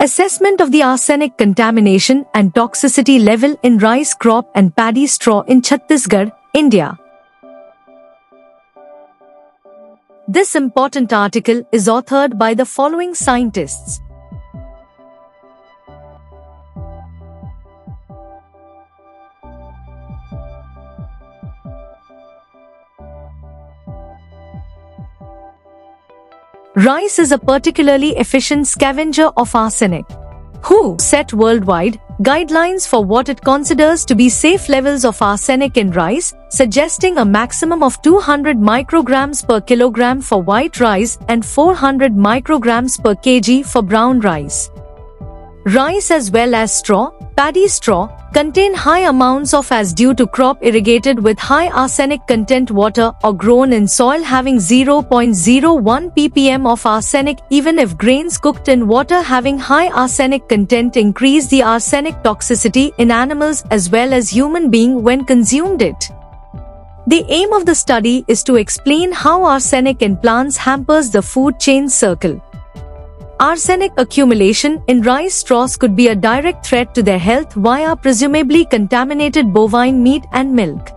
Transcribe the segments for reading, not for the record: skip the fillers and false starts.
Assessment of the arsenic contamination and toxicity level in rice crop and paddy straw in Chhattisgarh, India. This important article is authored by the following scientists. Rice is a particularly efficient scavenger of arsenic. WHO set worldwide guidelines for what it considers to be safe levels of arsenic in rice, suggesting a maximum of 200 micrograms per kilogram for white rice and 400 micrograms per kg for brown rice. Rice as well as straw, paddy straw, contain high amounts of as due to crop irrigated with high arsenic content water or grown in soil having 0.01 ppm of arsenic. Even if grains cooked in water having high arsenic content increase the arsenic toxicity in animals as well as human being when consumed it. The aim of the study is to explain how arsenic in plants hampers the food chain circle. Arsenic accumulation in rice straws could be a direct threat to their health via presumably contaminated bovine meat and milk.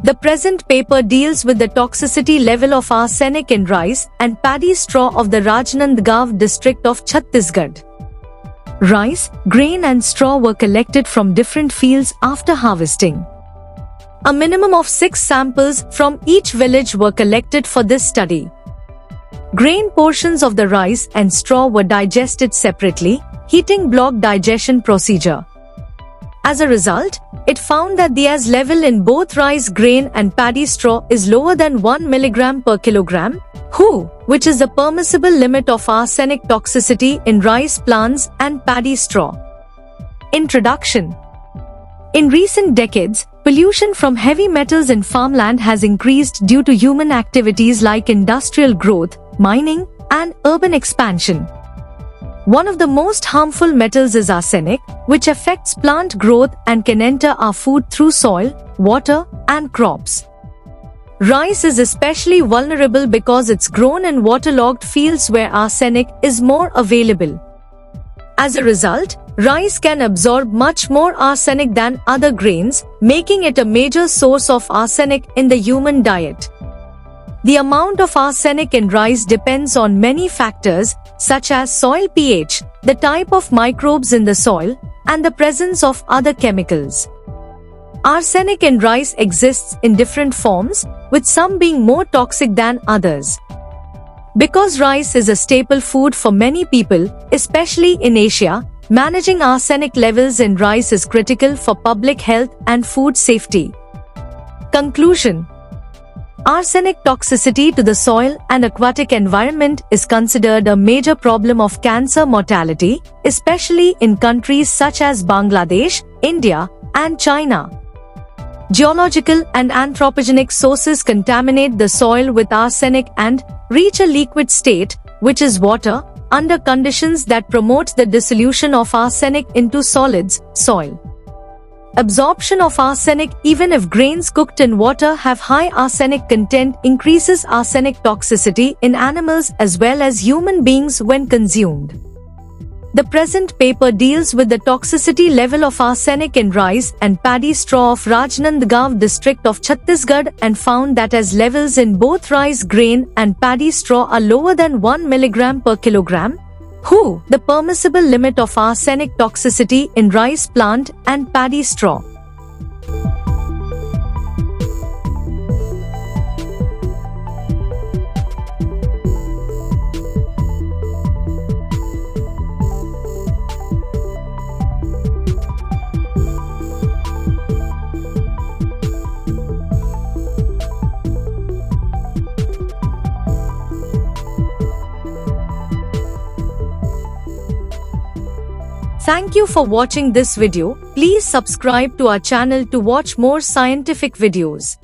The present paper deals with the toxicity level of arsenic in rice and paddy straw of the Rajnandgaon district of Chhattisgarh. Rice, grain and straw were collected from different fields after harvesting. A minimum of 6 samples from each village were collected for this study. Grain portions of the rice and straw were digested separately, heating blocked digestion procedure. As a result, it found that the AS level in both rice grain and paddy straw is lower than 1 mg per kilogram, WHO, which is the permissible limit of arsenic toxicity in rice plants and paddy straw. Introduction. In recent decades, pollution from heavy metals in farmland has increased due to human activities like industrial growth, mining, and urban expansion. One of the most harmful metals is arsenic, which affects plant growth and can enter our food through soil, water, and crops. Rice is especially vulnerable because it's grown in waterlogged fields where arsenic is more available. As a result, rice can absorb much more arsenic than other grains, making it a major source of arsenic in the human diet. The amount of arsenic in rice depends on many factors, such as soil pH, the type of microbes in the soil, and the presence of other chemicals. Arsenic in rice exists in different forms, with some being more toxic than others. Because rice is a staple food for many people, especially in Asia, managing arsenic levels in rice is critical for public health and food safety. Conclusion. Arsenic toxicity to the soil and aquatic environment is considered a major problem of cancer mortality, especially in countries such as Bangladesh, India, and China. Geological and anthropogenic sources contaminate the soil with arsenic and reach a liquid state, which is water, under conditions that promote the dissolution of arsenic into solids, soil. Absorption of arsenic even if grains cooked in water have high arsenic content increases arsenic toxicity in animals as well as human beings when consumed. The present paper deals with the toxicity level of arsenic in rice and paddy straw of Rajnandgaon district of Chhattisgarh and found that as levels in both rice grain and paddy straw are lower than 1 mg per kilogram, WHO, the permissible limit of arsenic toxicity in rice plant and paddy straw. Thank you for watching this video. Please subscribe to our channel to watch more scientific videos.